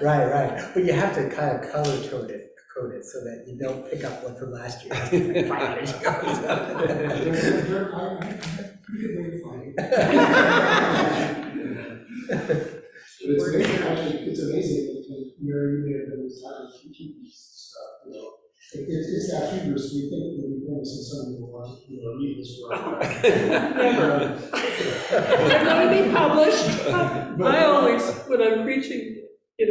Right, but you have to kind of color code it so that you don't pick up one from last year. 5 years ago. Pretty good way to find it. It's amazing, actually, it's amazing, where you may have been starting to keep these stuff, you know. It's that humorous, we think that we famous and somebody will want to, read this for Never. They're going to be published. I always, when I'm preaching, in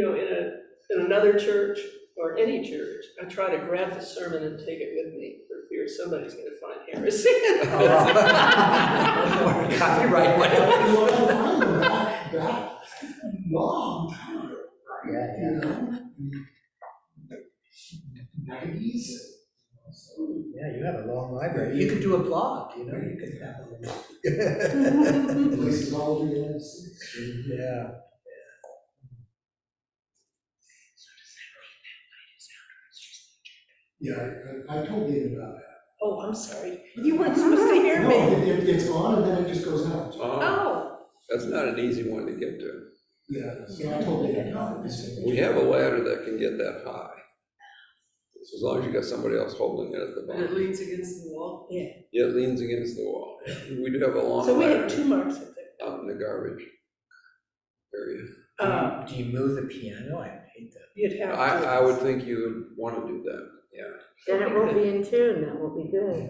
another church or any church, I try to grab the sermon and take it with me for fear somebody's going to find heresy. Copyright. that long time ago, Yeah. you know? 90s. Yeah, you have a long library. You could do a blog, you could have Places all over the United States. Yeah. Yeah, I told David about that. Oh, I'm sorry. You weren't supposed to hear No, me. it's on and then it just goes out. Oh. That's not an easy one to get to. Yeah, so I told David about it. We have a ladder that can get that high. As long as you got somebody else holding it at the And it bottom. leans against the wall? Yeah. Yeah, it leans against the wall. We do have a long So we ladder have 2 marks up there. out in the garbage area. Do you move the piano? I hate that. You'd have to. I would think you would want to do that, yeah. Then it won't be in tune, that won't be good.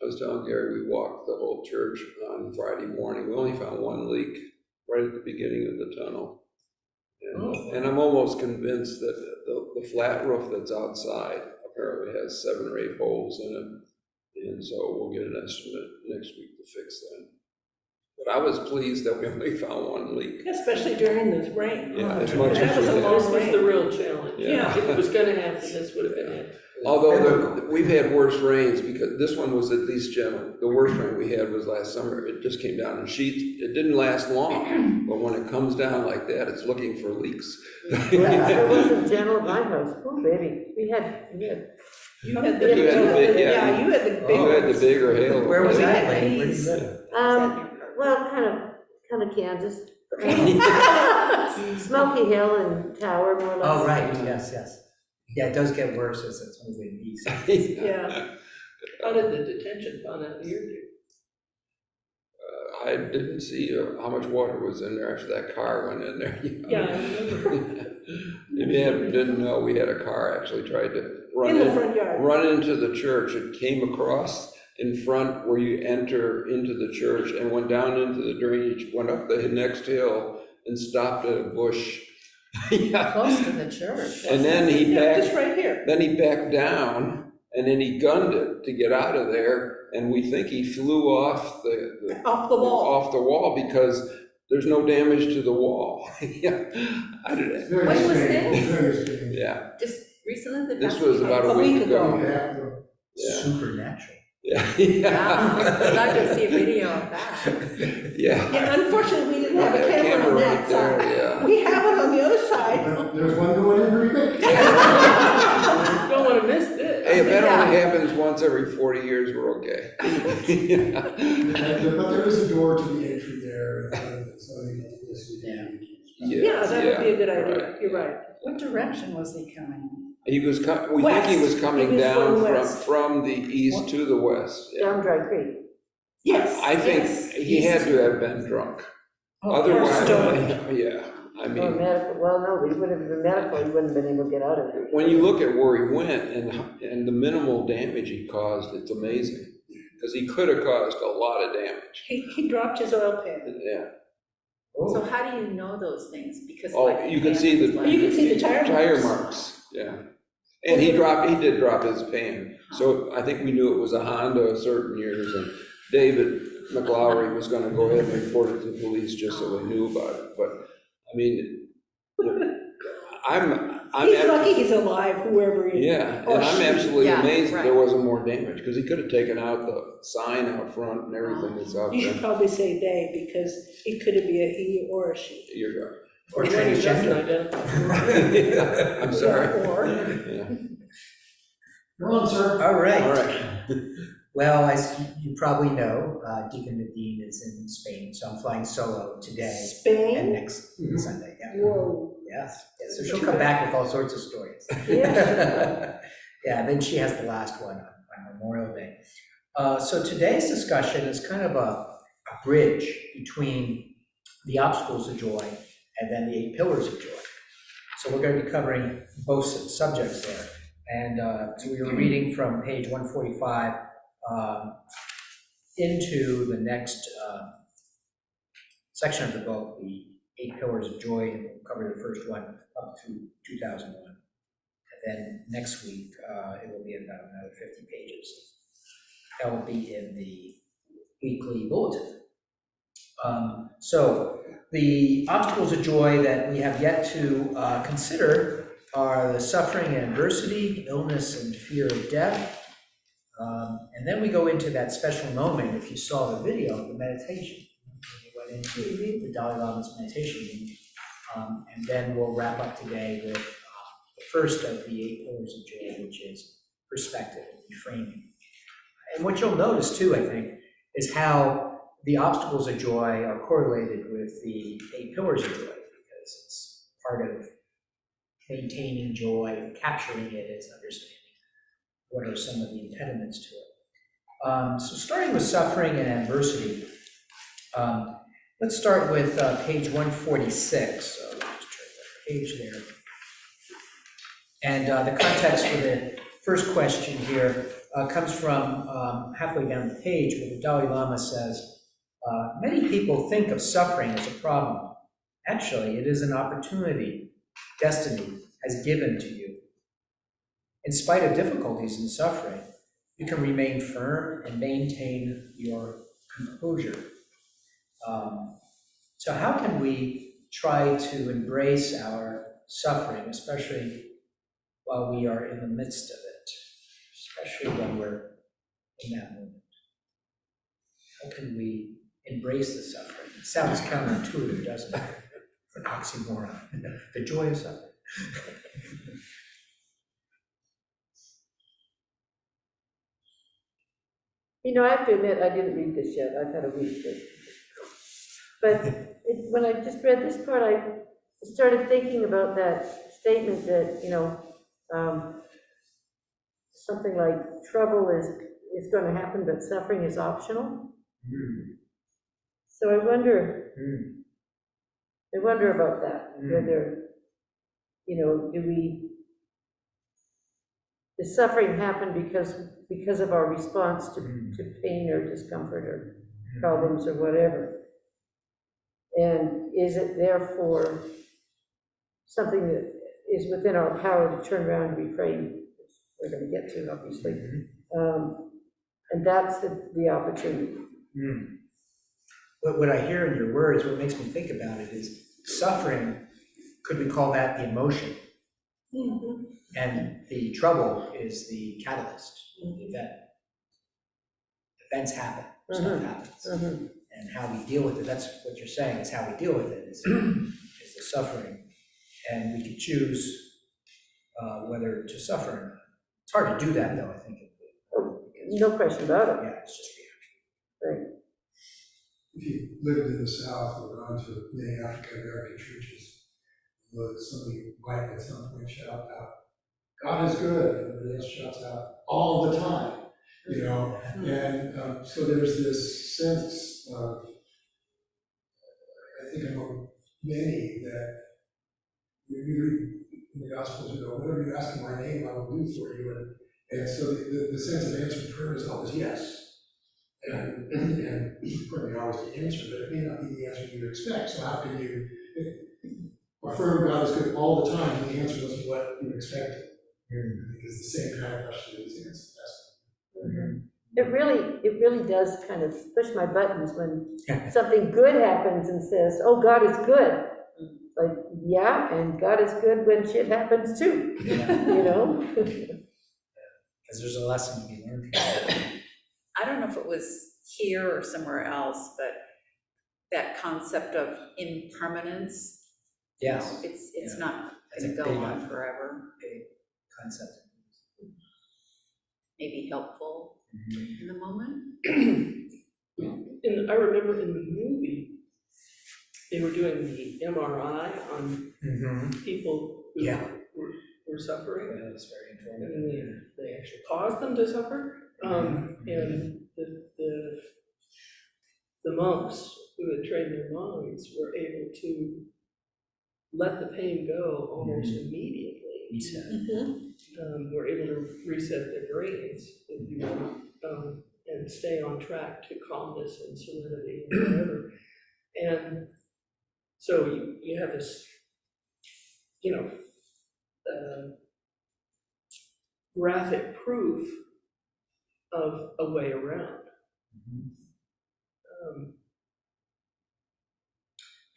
I was telling Gary, we walked the whole church on Friday morning. We only found one leak right at the beginning of the tunnel. And I'm almost convinced that the flat roof that's outside apparently has 7 or 8 holes in it. And so we'll get an estimate next week to fix that. But I was pleased that we only found one leak. Especially during the rain. Yeah, as much That as was we this had. was the real challenge. Yeah. Yeah, if it was gonna happen, this would have been it. Although we've had worse rains, because this one was at least gentle. The worst rain we had was last summer. It just came down in sheets. It didn't last long, but when it comes down like that, it's looking for leaks. It wasn't gentle at my house, oh baby, we had. You had the You had the big- yeah. Yeah, you had the big You had the ones. bigger hail. Where was We that, had Lane? Where do you these. live? Well, kind of Kansas. Smoky Hill and Tower, more or less. Oh, right, yes. Yeah, it does get worse as it's moving east. Yeah. How did the detention pond out here do? I didn't see how much water was in there after that car went in there. Yeah, I remember. If you didn't know, we had a car actually tried to In the front yard. run into the church. It came across in front where you enter into the church and went down into the drainage, went up the next hill and stopped at a bush. Yeah. Close to the church. And then he Yeah, just backed, right here. then he backed down and then he gunned it to get out of there. And we think he flew off Off the wall. off the wall because there's no damage to the wall. Yeah, I did it. Very When was strange, this? very strange. Yeah, Just recently? this was about a A week week ago. ago. Yeah, Supernatural. yeah, Wow, yeah. I'd like to see a video of that. Yeah. Yeah, unfortunately, we didn't have a Yeah, camera on right that there, side. yeah. We have it on the other side. There's one going in very quick. Don't wanna miss this. Hey, if that Yeah. only happens once every 40 years, we're okay. Yeah. But there is a door to the entry there, so this would be. Yeah, that would be a good idea. right. You're right. What direction was he coming? We think he West. was coming He was down going from, west. from the east to the west. Yeah. Down Dry Creek. Yes. I think yes. he had to have been drunk. Oh, Otherwise, stoned. yeah, I Or mean, medical, well, no, he would have been medical, he wouldn't have been able to get out of it. when you look at where he went and the minimal damage he caused, it's amazing. Because he could have caused a lot of damage. He dropped his oil pan. Yeah. So how do you know those things? Because Oh, like. you can see the- You can see the tire marks. Marks, yeah. And he did drop his pan. So I think we knew it was a Honda certain years, and David McLaury was gonna go ahead and report it to the police just so they knew about it. But, I mean, I'm. He's lucky he's alive, whoever he is. Yeah, Or and I'm she. absolutely Yeah, amazed right. there wasn't more damage, because he could have taken out the sign out front and everything that's out You should there. probably say they, because it could be a he or a she. You're right. Or One who doesn't transgender. identify. I'm sorry. Or. Yeah. Come on, sir. All right. All right. Well, as you probably know, Deacon Nadine is in Spain, so I'm flying solo today and Spain? next Sunday, yeah. Whoa. Yes, yeah, so she'll come back with all sorts of stories. Yeah. Yeah, and then she has the last one on Memorial Day. So today's discussion is kind of a bridge between the obstacles of joy and then the 8 pillars of joy. So we're going to be covering both subjects there. And so we were reading from page 145 into the next section of the book, the 8 pillars of joy, and we'll cover the first one up to 2001. And then next week, it will be about another 50 pages. That will be in the weekly bulletin. So the obstacles of joy that we have yet to consider are the suffering and adversity, illness and fear of death. And then we go into that special moment, if you saw the video, the meditation. We went into the Dalai Lama's meditation meeting. And then we'll wrap up today with the first of the 8 pillars of joy, which is perspective and reframing. And what you'll notice too, I think, is how the obstacles of joy are correlated with the 8 pillars of joy, because it's part of maintaining joy, capturing it is understanding what are some of the impediments to it. So starting with suffering and adversity, let's start with page 146. So let's turn the page there. And the context for the first question here comes from halfway down the page, where the Dalai Lama says, many people think of suffering as a problem. Actually, it is an opportunity destiny has given to you. In spite of difficulties and suffering, you can remain firm and maintain your composure. So how can we try to embrace our suffering, especially while we are in the midst of it, especially when we're in that moment? How can we embrace the suffering? It sounds counterintuitive, doesn't it? An oxymoron. The joy of suffering. You know, I have to admit, I didn't read this yet, I've had a week to. But when I just read this part, I started thinking about that statement that, something like trouble is going to happen, but suffering is optional. So I wonder about that, whether, does suffering happen because of our response to pain or discomfort or problems or whatever? And is it therefore something that is within our power to turn around and reframe, which we're going to get to, obviously? And that's the opportunity. But what I hear in your words, what makes me think about it is suffering, could we call that the emotion? And the trouble is the catalyst, the event. Events happen, stuff happens. And how we deal with it, that's what you're saying, is how we deal with it, is the suffering. And we can choose whether to suffer or not. It's hard to do that, though, I think. No question about it. Yeah, it's just Right. If you lived in the South or gone to many African American churches, somebody might at some point shout out, God is good, and everybody else shouts out all the time, and so there's this sense of, I think among many, that you read in the Gospels, whatever you ask in my name, I will do for you, and so the sense of answered prayer is always yes. And probably always the answer, but it may not be the answer you expect. So how can you affirm God is good all the time when the answer wasn't what you expected? Because the same kind of question is answered. It really does kind of push my buttons when something good happens and says, oh, God is good. Like, yeah, and God is good when shit happens too, Because there's a lesson to be learned. I don't know if it was here or somewhere else, but that concept of impermanence. Yes. It's not That's gonna a go big on forever, Big concept. maybe helpful. in the moment. I remember in the movie, they were doing the MRI on Mhm. people who Yeah. were suffering, That was very informative. and they actually caused them to suffer. And the monks who had trained their minds were able to let the pain go almost immediately. He said. Were able to reset their brains, if you will, and stay on track to calmness and serenity and whatever. And so you have this, graphic proof of a way around.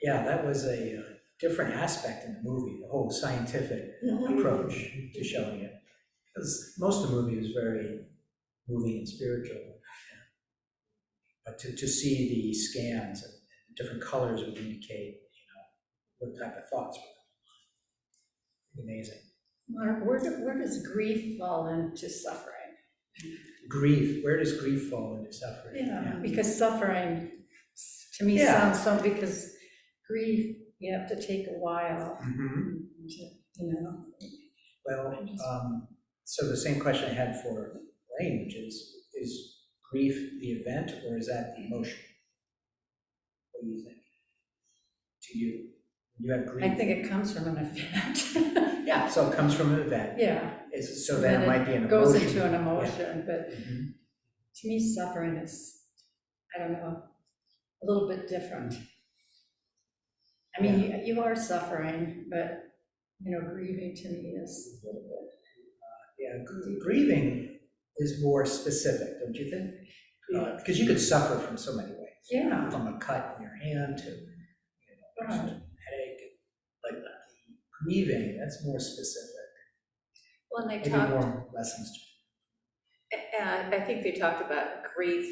Yeah, that was a different aspect in the movie, the whole scientific approach to showing it. Because most of the movie was very moving and spiritual. But to see the scans and different colors would indicate, what type of thoughts were amazing. Mark, where does grief fall into suffering? Grief, where does grief fall into suffering? Yeah, because suffering, to me, Yeah. sounds so, because grief, you have to take a while Mhm. to. Well, so the same question I had for Elaine, which is grief the event or is that the emotion? What do you think? To you, you have grief? I think it comes from an event. Yeah, so it comes from an event. Yeah. So then it might be an emotion. Goes into an emotion, but Mhm. to me, suffering is, I don't know, a little bit different. I mean, you are suffering, but, grieving to me is a little bit. Yeah, grieving is more specific, don't you think? Because you could suffer from so many ways. Yeah. From a cut in your hand to, just a headache. Like grieving, that's more specific. Well, and they Maybe talked, more lessons. I think they talked about grief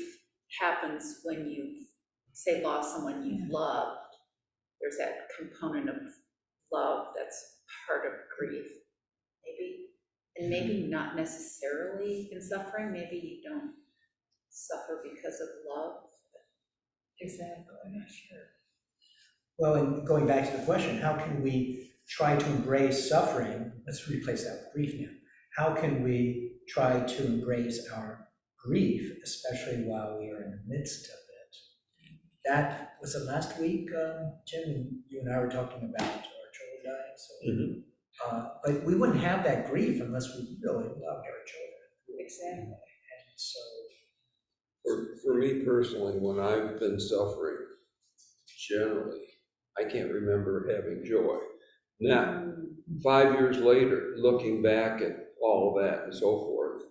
happens when you, say, lost someone you've loved. There's that component of love that's part of grief, maybe. And maybe not necessarily in suffering, maybe you don't suffer because of love. Exactly. I'm not sure. Well, and going back to the question, how can we try to embrace suffering? Let's replace that with grief now. How can we try to embrace our grief, especially while we are in the midst of it? That was it last week, Jim, you and I were talking about our children dying. So, but we wouldn't have that grief unless we really loved our children. Exactly. And so, For me personally, when I've been suffering, generally, I can't remember having joy. Now, 5 years later, looking back at all of that and so forth,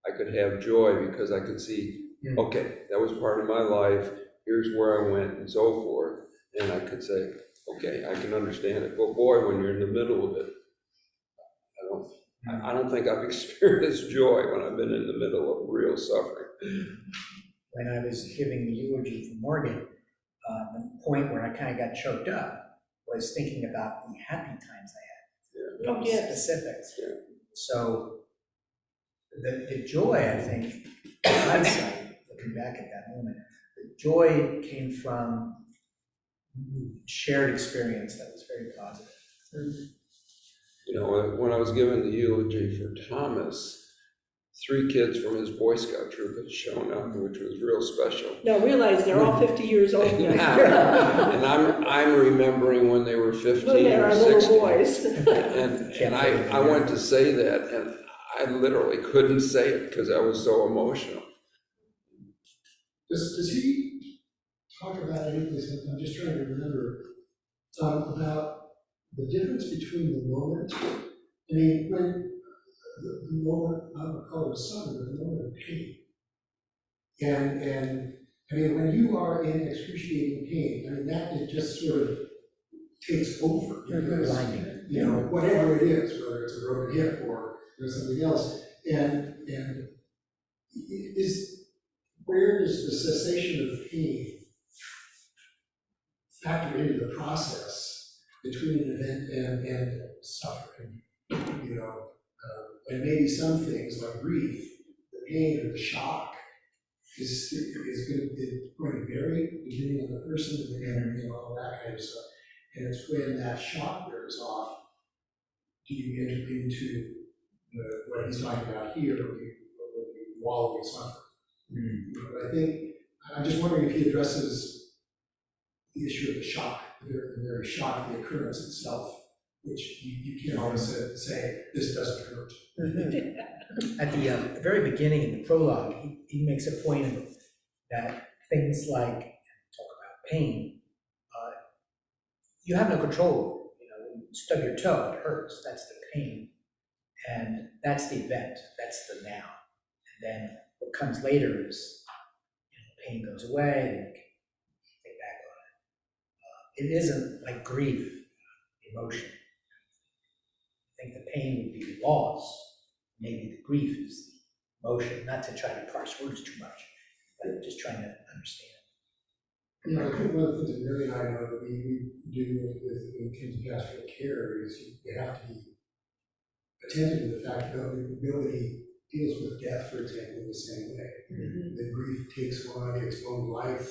I could have joy because I could see, okay, that was part of my life, here's where I went and so forth. And I could say, okay, I can understand it. But boy, when you're in the middle of it, I don't think I've experienced joy when I've been in the middle of real suffering. when I was giving the eulogy for Morgan, the point where I kind of got choked up was thinking about the happy times I had. Oh, yes. Specifics. Yeah. So the joy, I think, in hindsight, looking back at that moment, the joy came from shared experience that was very positive. When I was giving the eulogy for Thomas, 3 kids from his Boy Scout troop had shown up, which was real special. Now realize they're all 50 years old now. And I'm remembering when they were 15 When they or are 16. little boys. And I went to say that, and I literally couldn't say it because I was so emotional. Does he talk about anything, I'm just trying to remember, about the difference between the moment, I mean, when the moment, I don't call it suffering, but the moment of pain. And I mean, when you are in excruciating pain, I mean, that it just sort of takes over. Because, Blinding. whatever it is, whether it's a broken hip or something else, and where does the cessation of pain factor into the process between an event and suffering? And maybe some things like grief, the pain or the shock is going to vary depending on the person and, all that kind of stuff. And it's when that shock wears off, do you enter into what he's talking about here, or you wallow in suffering. But I think, I'm just wondering if he addresses the issue of the shock, the very shock of the occurrence itself, which you can't always say, this doesn't hurt. At the very beginning, in the prologue, he makes a point of that things like, talk about pain, you have no control over it. When you stub your toe, it hurts, that's the pain. And that's the event, that's the now. And then what comes later is, pain goes away, and you can think back on it. It isn't like grief, emotion. I think the pain would be loss. Maybe the grief is the emotion, not to try to parse words too much, but just trying to understand. I think one of the things that Mary and I know that we do with when it comes to pastoral care is you have to be attentive to the fact that nobody deals with death, for example, in the same way. The grief takes on its own life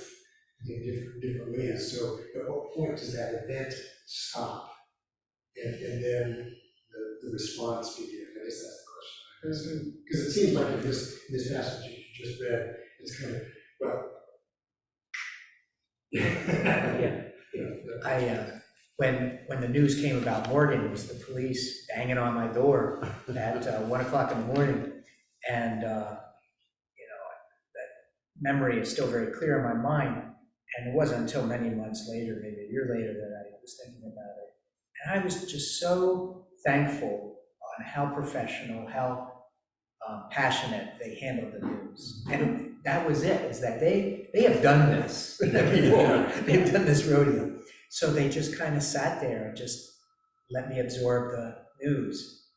in different ways. So at what point does that event stop? And then the response begin? I guess that's the question. Because it seems like in this passage you just read, it's kind of, well, When the news came about Morgan, it was the police banging on my door at 1 o'clock in the morning. And, that memory is still very clear in my mind. And it wasn't until many months later, maybe a year later, that I was thinking about it. And I was just so thankful on how professional, how passionate they handled the news. And that was it, is that they have done this before. They've done this rodeo. So they just kind of sat there and just let me absorb the news,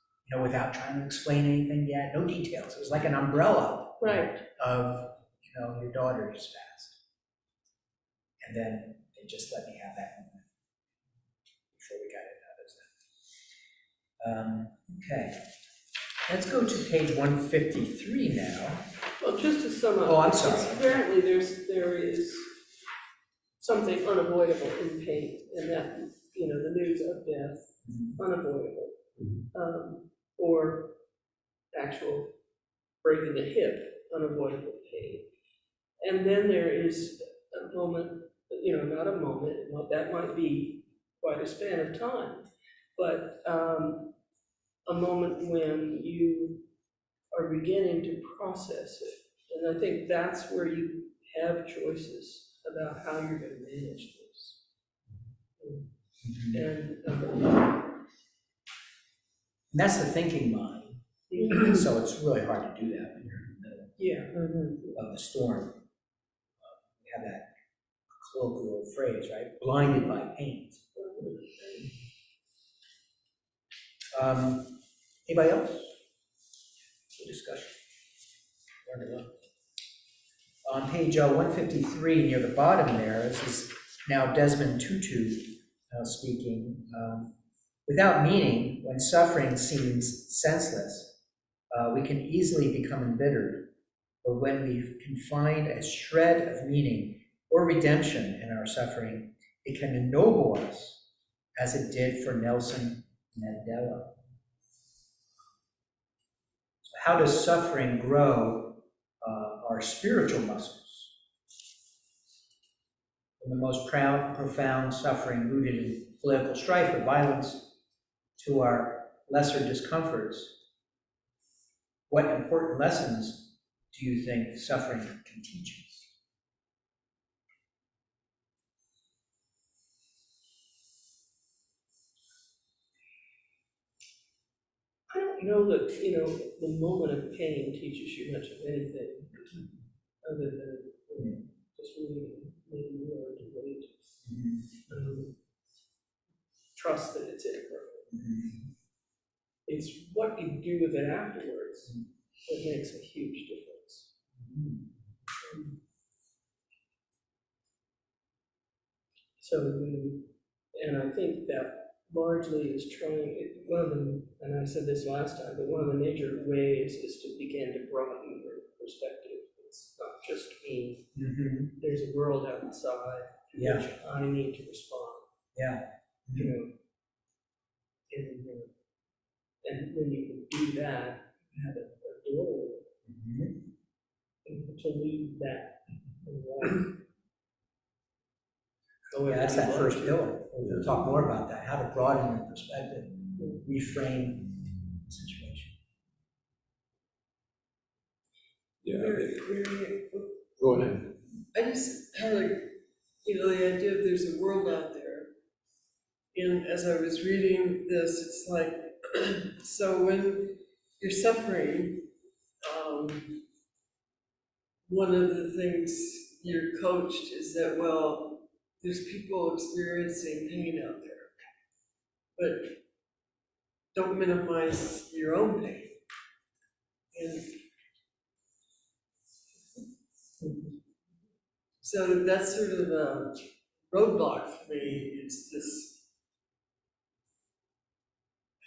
without trying to explain anything yet, no details. It was like an umbrella Right. of, your daughter just passed. And then they just let me have that moment before we got into others. Okay, let's go to page 153 now. Well, just to sum up. Oh, I'm sorry. Apparently, there is something unavoidable in pain, and that, the news of death, unavoidable. Or actual breaking a hip, unavoidable pain. And then there is a moment, not a moment, that might be quite a span of time, but a moment when you are beginning to process it. And I think that's where you have choices about how you're going to manage this. And that's the thinking mind. So it's really hard to do that when you're in the middle of the storm. We have that colloquial phrase, right? Blinded by pain. Anybody else? Good discussion. Learned a lot. On page 153, near the bottom there, this is now Desmond Tutu speaking. Without meaning, when suffering seems senseless, we can easily become embittered. But when we can find a shred of meaning or redemption in our suffering, it can ennoble us, as it did for Nelson Mandela. So how does suffering grow our spiritual muscles? From the most profound suffering rooted in political strife or violence to our lesser discomforts, what important lessons do you think suffering can teach us? I don't know that, the moment of pain teaches you much of anything, other than just really maybe learn to wait. Trust that it's imperfect. It's what you do with it afterwards that makes a huge difference. So, and I think that largely is trying, one of the, and I said this last time, but one of the major ways is to begin to broaden your perspective. It's not just me. Mhm. There's a world outside to Yeah. which I need to respond, Yeah. you know. And when you can do that, you have a door Mhm. to lead that. life. Yeah, that's that first pillar. We'll talk more about that, how to broaden your perspective, reframe the situation. Yeah, Mary, go ahead. I just had the idea of there's a world out there. And as I was reading this, it's like, so when you're suffering, one of the things you're coached is that, well, there's people experiencing pain out there, but don't minimize your own pain. And so that's sort of a roadblock for me, is this,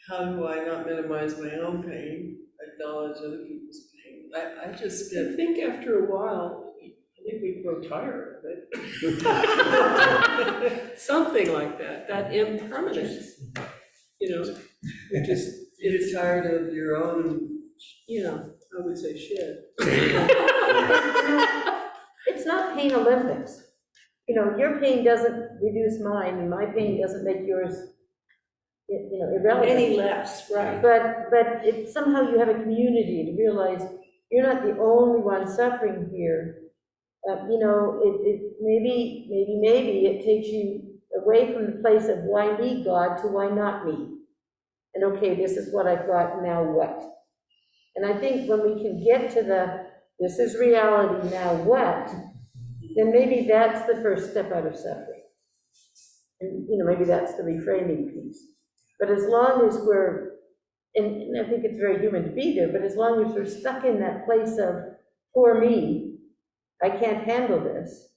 how do I not minimize my own pain, acknowledge other people's pain? I just I get, think after a while, I think we grow tired of it. Something like that, that impermanence, you know, we just, you're tired of your own, I would say shit. It's not pain Olympics. You know, your pain doesn't reduce mine, and my pain doesn't make yours, irrelevant. Any less, right. But it, somehow you have a community to realize you're not the only one suffering here. Maybe it takes you away from the place of why me, God, to why not me. And okay, this is what I've got, now what? And I think when we can get to this is reality, now what? Then maybe that's the first step out of suffering. And, maybe that's the reframing piece. But as long as we're, and I think it's very human to be there, but as long as we're stuck in that place of, poor me, I can't handle this,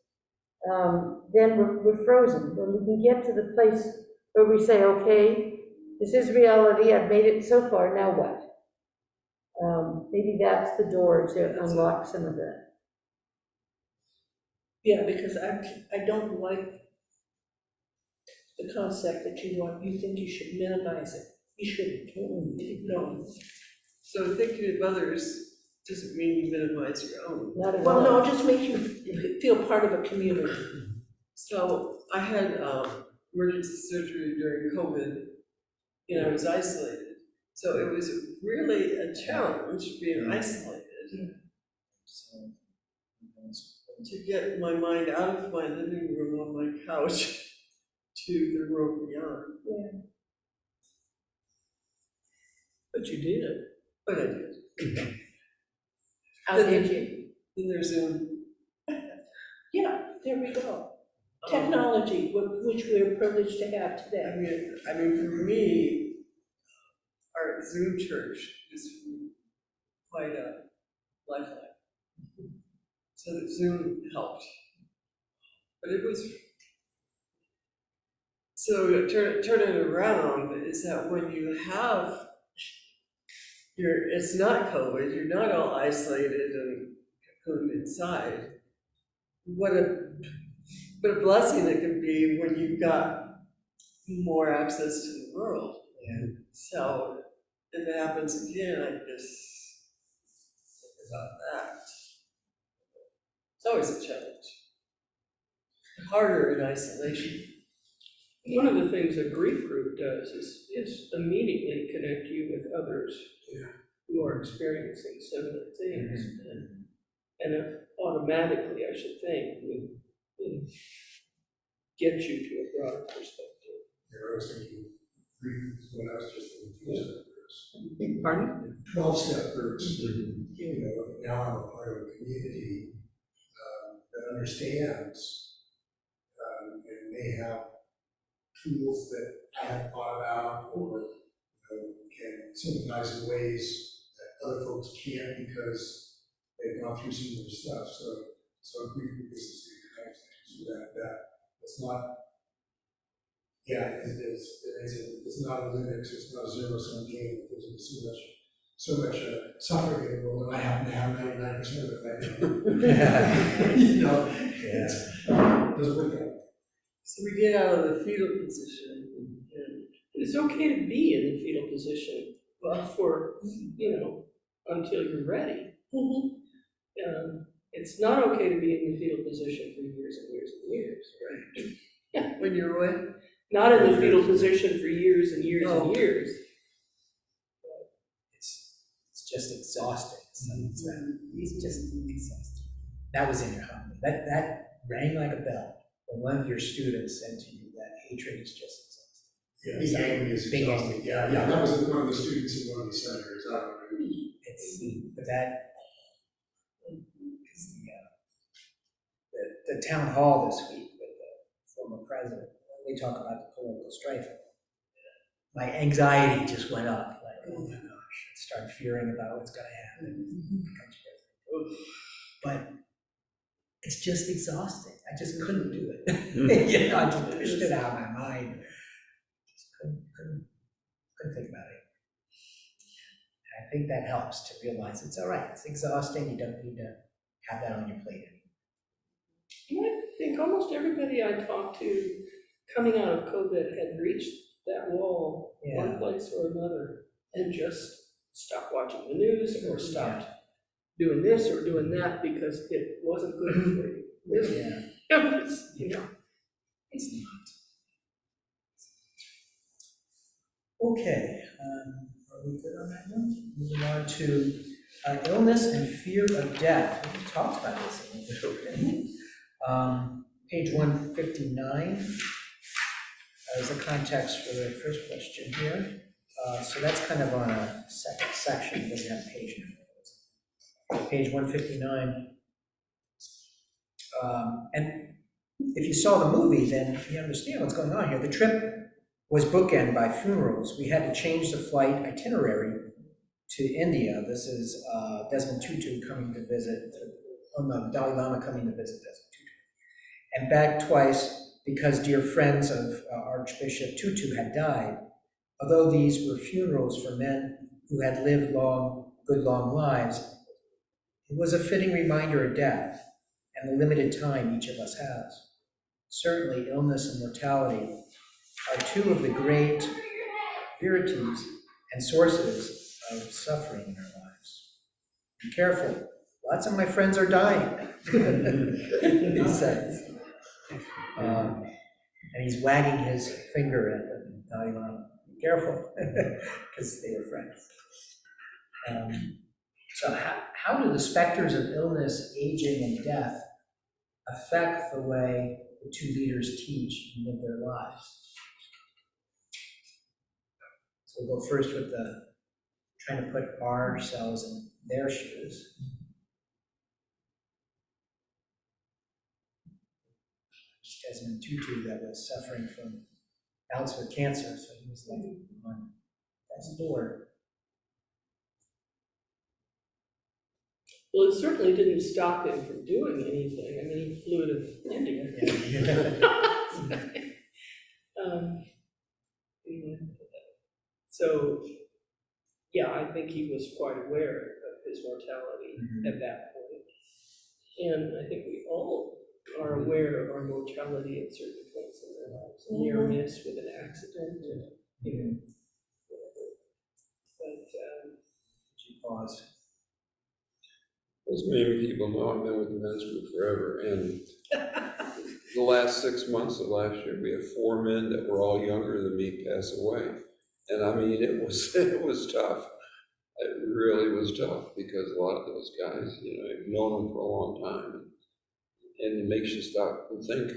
then we're frozen. When we can get to the place where we say, okay, this is reality, I've made it so far, now what? Maybe that's the door to unlock some of that. Yeah, because I don't like the concept that you think you should minimize it. You shouldn't. No. so thinking of others doesn't mean you minimize your own. Not at Well, all. no, it just makes you feel part of a community. So I had emergency surgery during COVID, and I was isolated. So it was really a challenge being isolated. To get my mind out of my living room on my couch to the world beyond. But you did. But I did. How Then- did you? Then there's Zoom. Yeah, there we go. Technology, which we're privileged to have today. I mean, for me, our Zoom church is quite a lifeline. So that Zoom helped. But it was, so turn it around is that when you have it's not COVID, you're not all isolated and cocooned inside. What a blessing it can be when you've got more access to the world. And so if it happens again, I just think about that. It's always a challenge. Harder in isolation. One of the things a grief group does is immediately connect you with others who are experiencing similar things. And automatically, I should think, would get you to a broader perspective. I was thinking, when I was just in 2-step groups. Pardon? 12-step groups. Now I'm a part of a community that understands, and they have tools that I hadn't thought about, or can sympathize in ways that other folks can't because they've gone through similar stuff. So I agree with this is the kind of thing, so that it's not. Yeah, it's not a limit, it's not a zero-sum game, there's so so much suffering in the world, and I happen to have 99% of it right now. You know, doesn't work out. So we get out of the fetal position and It's okay to be in the fetal position, well, for, until you're ready. It's not okay to be in the fetal position for years and years and years, right? when you're away. Not in the fetal position for years and years and years. It's just exhausting. It's just exhausting. That was in your homily. That rang like a bell when one of your students said to you that hatred is just exhausting. Yeah, being angry is Being exhausting. angry. Yeah, that was one of the students in one of the seminaries. I don't know. But the town hall this week with the former president, they talk about the political strife. My anxiety just went up, like, oh my gosh, I started fearing about what's gonna happen. But it's just exhausting. I just couldn't do it. I just pushed it out of my mind. Just couldn't think about it. And I think that helps to realize it's all right. It's exhausting. You don't need to have that on your plate anymore. I think almost everybody I talked to coming out of COVID had reached that wall, one place or another, and just stopped watching the news or stopped doing this or doing that because it wasn't good for you. It was, It's not. Okay, are we good on that note? Moving on to illness and fear of death. We talked about this a little bit, didn't we? Page 159 is the context for the first question here. So that's kind of on a second section, it doesn't have a page number. Page 159. And if you saw the movie, then you understand what's going on here. The trip was bookended by funerals. We had to change the flight itinerary to India. This is Desmond Tutu coming to visit, the Dalai Lama coming to visit Desmond Tutu. And back twice because dear friends of Archbishop Tutu had died. Although these were funerals for men who had lived good long lives, it was a fitting reminder of death and the limited time each of us has. Certainly, illness and mortality are two of the great virities and sources of suffering in our lives. Be careful, lots of my friends are dying, he says. And he's wagging his finger at the Dalai Lama. Be careful, because they were friends. So how do the specters of illness, aging, and death affect the way the two leaders teach and live their lives? So we'll go first with trying to put ourselves in their shoes. Desmond Tutu that was suffering from bouts with cancer, so he was like on death's door. well, it certainly didn't stop him from doing anything. I mean, he flew to India. So, yeah, I think he was quite aware of his mortality at that point. And I think we all are aware of our mortality at certain points in our lives. A near miss with an accident, and, whatever. But, She paused. As many people know, I've been with the men's group forever, and the last 6 months of last year, we had 4 men that were all younger than me pass away. And I mean, it was tough. It really was tough, because a lot of those guys, you've known them for a long time, and it makes you stop and think.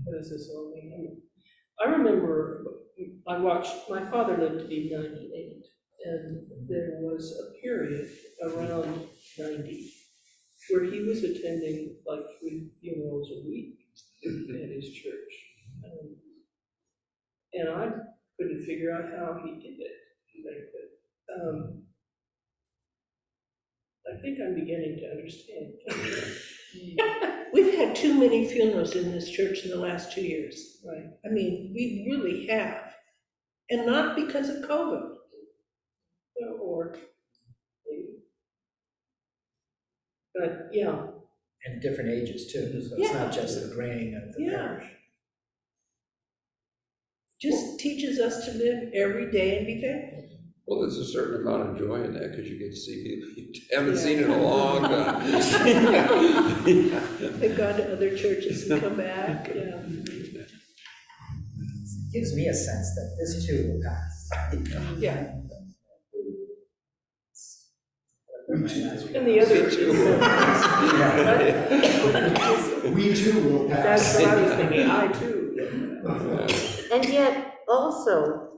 what does this all mean? I remember my father lived to be 98, and there was a period around 90 where he was attending like 3 funerals a week at his church. And I couldn't figure out how he did it. I think I'm beginning to understand. We've had too many funerals in this church in the last 2 years. Right. I mean, we really have. and not because of COVID. Or maybe. But, yeah, And different ages too, so it's not just the graying of the Yeah. parish. Just teaches us to live every day and be thankful. Well, there's a certain amount of joy in that, because you get to see people you haven't seen in a long time. They've gone to other churches and come back. yeah. Gives me a sense that this too will pass. Yeah. And And the other two. We too will pass. That's what I was thinking, I too. And yet also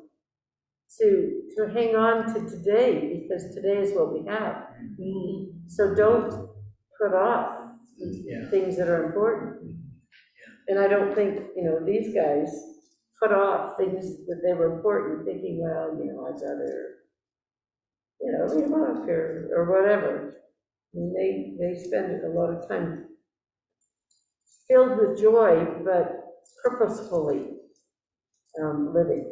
to hang on to today, because today is what we have. So don't put off Yeah. things that are important. And I don't think, these guys put off things that they were important, thinking, well, I'd rather, read them up or whatever. I mean, they spend a lot of time filled with joy, but purposefully living.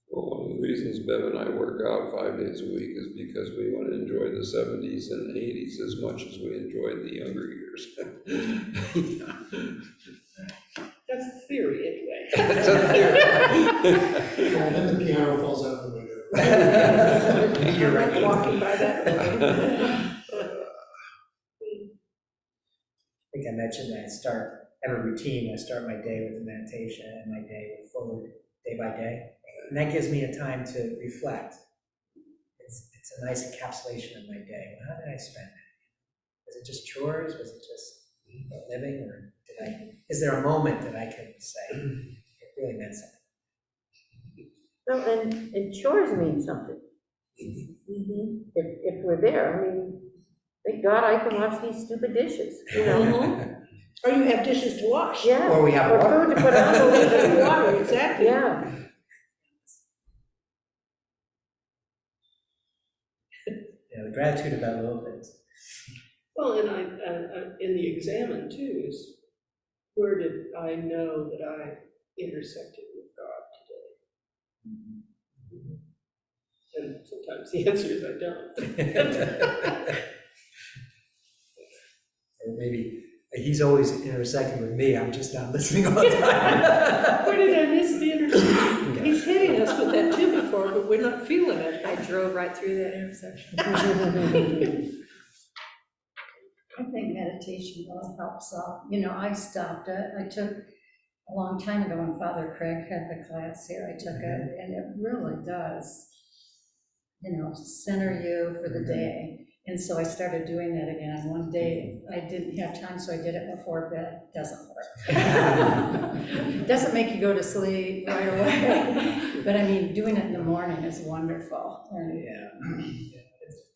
Well, one of the reasons Bev and I work out 5 days a week is because we want to enjoy the 70s and 80s as much as we enjoyed the younger years. That's the theory, anyway. That's a theory. And then the piano falls out the window. You're right. Walking by that building. I think I mentioned that I have a routine. I start my day with meditation and my day with forward day by day. And that gives me a time to reflect. It's a nice encapsulation of my day. How did I spend it? Was it just chores? Was it just living? Or is there a moment that I can say it really meant something? No, and chores mean something. If we're there, I mean, thank God I can wash these stupid dishes, Or you have dishes to wash. Yeah. Or we have water. Food to put on the lid. Water, exactly. Yeah. The gratitude about little things. Well, and I in the examine too, is where did I know that I intersected with God today? And sometimes the answer is I don't. Or maybe he's always intersecting with me, I'm just not listening all the time. Where did I miss the intersection? He's hitting us with that too before, but we're not feeling it. I drove right through that intersection. I think meditation really helps out. I stopped it. I took a long time ago when Father Craig had the class here. I took it, and it really does, center you for the day. And so I started doing that again. One day I didn't have time, so I did it before bed. Doesn't work. Doesn't make you go to sleep right away. But I mean, doing it in the morning is wonderful. And Yeah.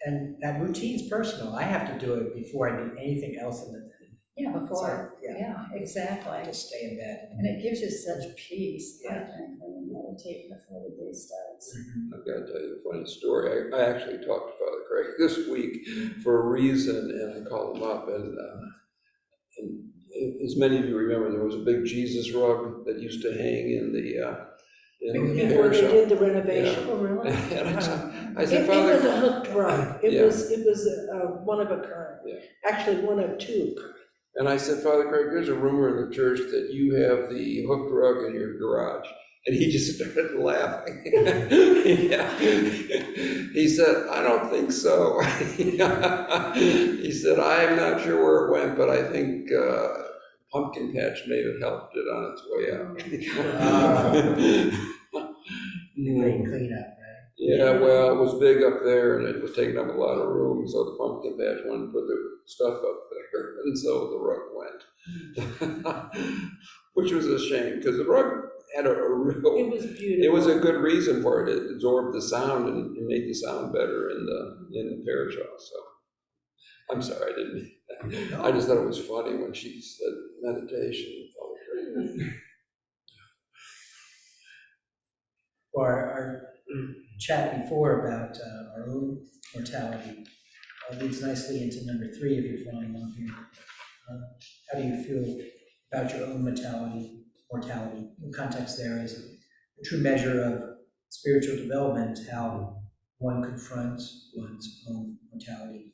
And that routine's personal. I have to do it before I do anything else in the day. yeah, before, So, yeah. yeah, exactly. Just stay in bed. And it gives you such peace, I Yeah. think, when you meditate before the day starts. I've got to tell you a funny story. I actually talked to Father Craig this week for a reason, and I called him up, and as many of you remember, there was a big Jesus rug that used to hang in the Before parish they shop. did the renovation. Oh, really? And I It said, was a Father, hooked rug. It Yeah. was one of a kind. Yeah. Actually, one of two. and I said, Father Craig, there's a rumor in the church that you have the hooked rug in your garage. And he just started laughing. Yeah. He said, I don't think so. He said, I'm not sure where it went, but I think Pumpkin Patch may have helped it on its way out. Great cleanup, right? Yeah, well, it was big up there and it was taking up a lot of room, so the Pumpkin Patch wanted to put their stuff up there, and so the rug went. Which was a shame, because the rug had a real, It was beautiful. it was a good reason for it. It absorbed the sound and it made the sound better in the parish house, so. I'm sorry, I didn't mean that. I just thought it was funny when she said meditation. Or our chat before about our own mortality leads nicely into number 3 if you're following along here. How do you feel about your own mortality? mortality. In context there is a true measure of spiritual development, how one confronts one's own mortality.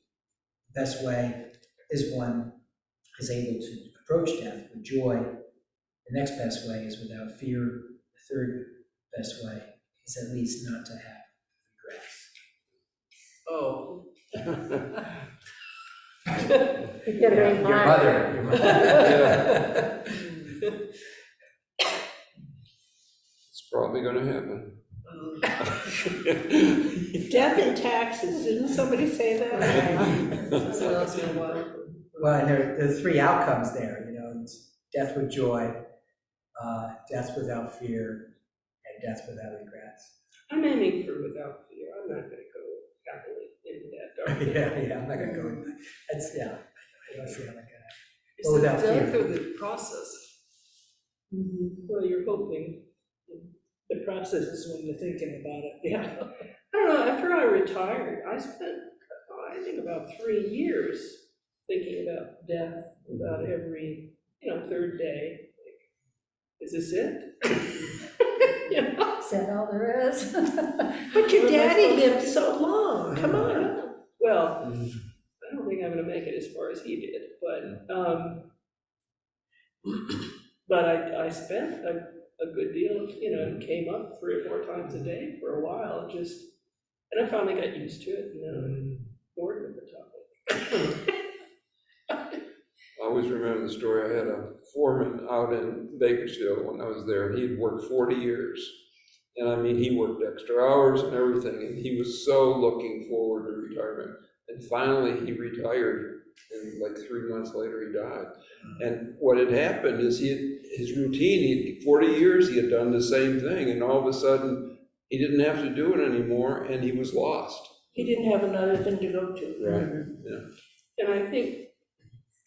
The best way is one is able to approach death with joy. The next best way is without fear. The third best way is at least not to have regrets. Oh. You get Yeah, it in your mind. mother. Your mother. It's probably gonna happen. Death and taxes, didn't somebody say that? Someone else gonna want. Well, and there are three outcomes there, it's death with joy, death without fear, and death without regrets. I'm aiming for without fear, I'm not gonna go happily into that dark. Yeah, I'm not gonna go into that. That's, yeah, I don't see how that can happen. Is Well, it without death fear. or the process? Well, you're hoping, The process is when you're thinking about it, yeah. I don't know, after I retired, I spent, I think about 3 years thinking about death, about every, third day. Like, is this it? You know? Is that all there is? But your daddy lived so long, come on. Well, I don't think I'm gonna make it as far as he did, but I spent a good deal, it came up 3 or 4 times a day for a while, and I finally got used to it, and now I'm bored with the topic. I always remember the story, I had a foreman out in Bakersfield when I was there, and he'd worked 40 years. And I mean, he worked extra hours and everything, and he was so looking forward to retirement. And finally, he retired, and like 3 months later, he died. And what had happened is his routine, 40 years, he had done the same thing, and all of a sudden, he didn't have to do it anymore, and he was lost. He didn't have another thing to go to. Right, yeah. And I think,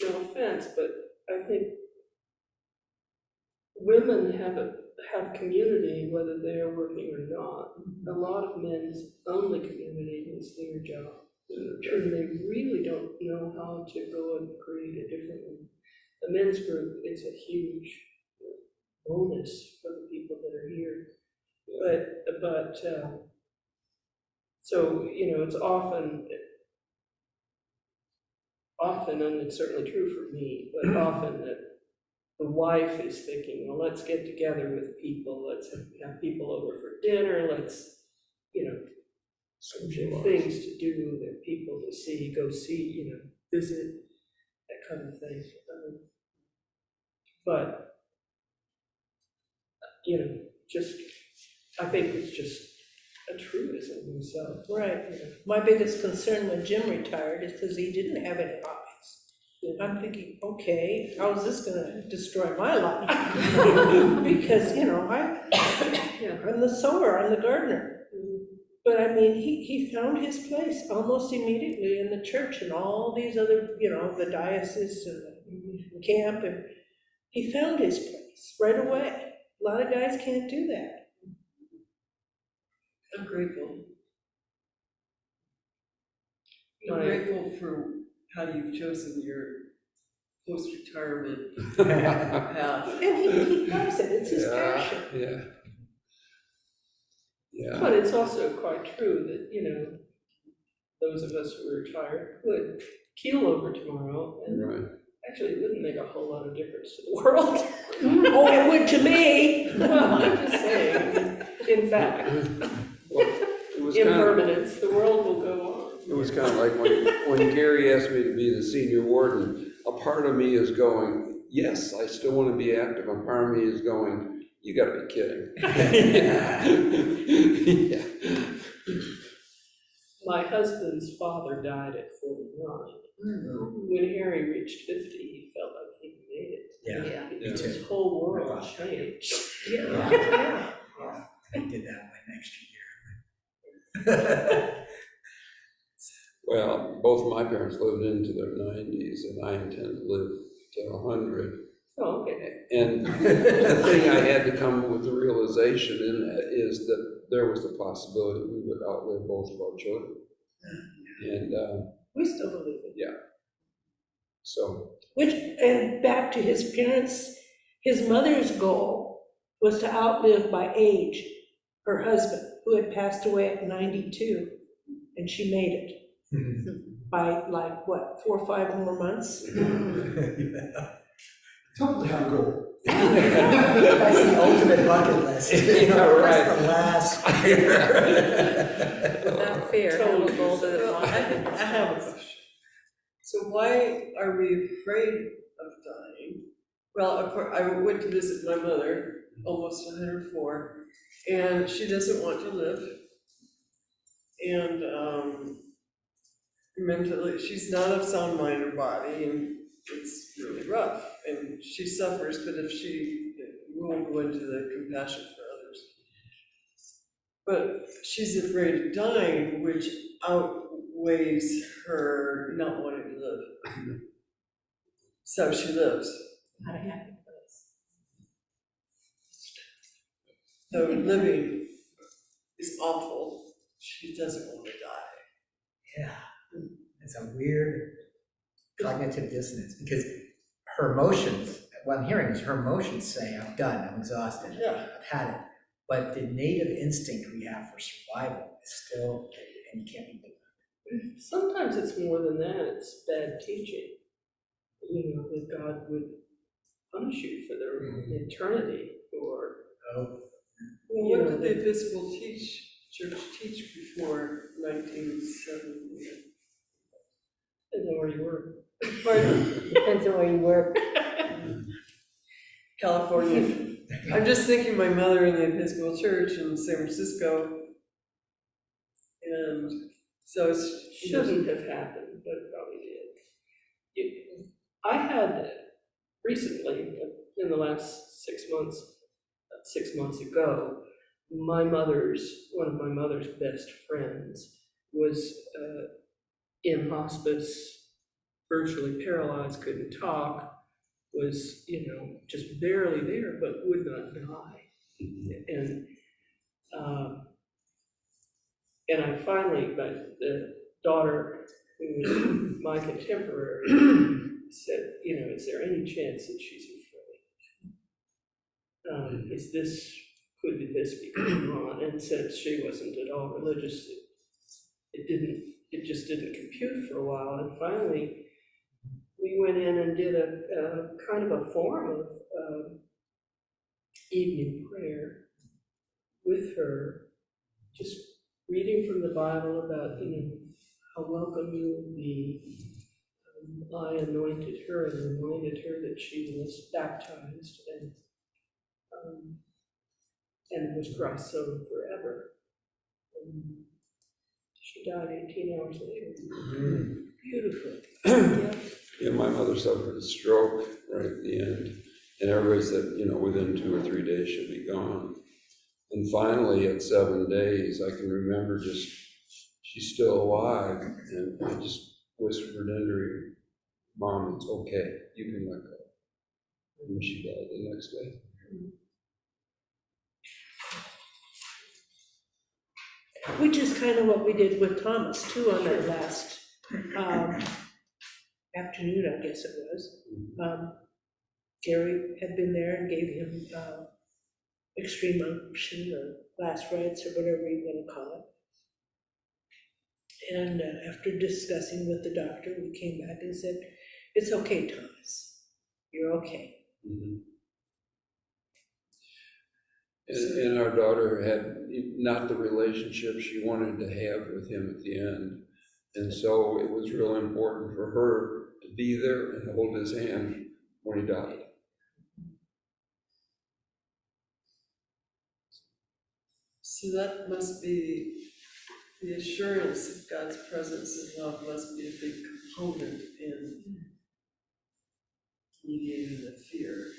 no offense, but I think women have community whether they're working or not. A lot of men's only community is their job. And they really don't know how to go and create a different one. The men's group is a huge bonus for the people that are here. But so, it's often, and it's certainly true for me, but often that the wife is thinking, well, let's get together with people, let's have people over for dinner, let's, things to do, there are people to see, go see, visit, that kind of thing. But, I think it's just a truism himself. Right. My biggest concern when Jim retired is because he didn't have any hobbies. I'm thinking, okay, how is this gonna destroy my life? Because, I'm the sower, I'm the gardener. But I mean, he found his place almost immediately in the church and all these other, the diocese and the camp, and he found his place right away. A lot of guys can't do that. I'm grateful. I'm Right. grateful for how you've chosen your post-retirement Yeah, path. And he loves it, it's his passion. yeah. Yeah. But it's also quite true that, those of us who are retired could keel over tomorrow, and Right. actually it wouldn't make a whole lot of difference to the world. Oh, it would to me. Well, I'm just saying, in fact, Well, it was kind of, impermanence, the world will go on. it was kind of like when Gary asked me to be the senior warden, a part of me is going, yes, I still want to be active, and part of me is going, you gotta be kidding. Yeah. My husband's father died at 49. When Harry reached 50, he felt like he made it. Yeah, me His too. whole world changed. Yeah. I did that my next year. Well, both my parents lived into their 90s, and I intend to live to 100. Oh, okay. And the thing I had to come with the realization in that is that there was the possibility we would outlive both of our children. And We still believe it. so, And back to his parents, His mother's goal was to outlive by age her husband, who had passed away at 92, and she made it by like, what, 4 or 5 more months? Tough to have a goal. That's the ultimate bucket list. You know, what's the last? Without fear, how Totally. bold is Well, I have a question. So why are we afraid of dying? Well, of course, I went to visit my mother, almost 104, and she doesn't want to live. And mentally, she's not of sound mind or body, and it's really rough. And she suffers, but if she, we won't go into the compassion for others. But she's afraid of dying, which outweighs her not wanting to live. So she lives. not a happy place. So living is awful. She doesn't want to die. Yeah, it's a weird cognitive dissonance, because her emotions, what I'm hearing is her emotions say, I'm done, I'm exhausted, Yeah. I've had it. But the native instinct we have for survival is still, and you can't be done. Sometimes it's more than that, it's bad teaching. You know, that God would punish you for the eternity, or, Oh, Well, what did the Episcopal Church teach before 1970? I don't know where you were. Pardon? Depends on where you work. California. I'm just thinking my mother in the Episcopal Church in San Francisco. And so it's. Shouldn't have happened, but it probably did. I had recently, in the last 6 months, 6 months ago, one of my mother's best friends was in hospice, virtually paralyzed, couldn't talk, was, just barely there, but would not die. And I finally, but the daughter, who was my contemporary, said, is there any chance that she's afraid? Could this be going on? And since she wasn't at all religious, it just didn't compute for a while. And finally, we went in and did a kind of a form of evening prayer with her, just reading from the Bible about, how welcome you will be. I anointed her and reminded her that she was baptized and was Christ's own forever. She died 18 hours later. Beautiful. Yeah, my mother suffered a stroke right at the end, and everybody said, within 2 or 3 days she'll be gone. And finally, at 7 days, I can remember she's still alive, and I just whispered into her, Mom, it's okay, you can let go. And she died the next day. Which is kind of what we did with Thomas too on that last afternoon, I guess it was. Gary had been there and gave him extreme unction or last rites or whatever you want to call it. And after discussing with the doctor, we came back and said, it's okay, Thomas, you're okay. Mhm. And our daughter had not the relationship she wanted to have with him at the end. And so it was really important for her to be there and hold his hand when he died. So that must be, the assurance of God's presence and love must be a big component in mediating the fear.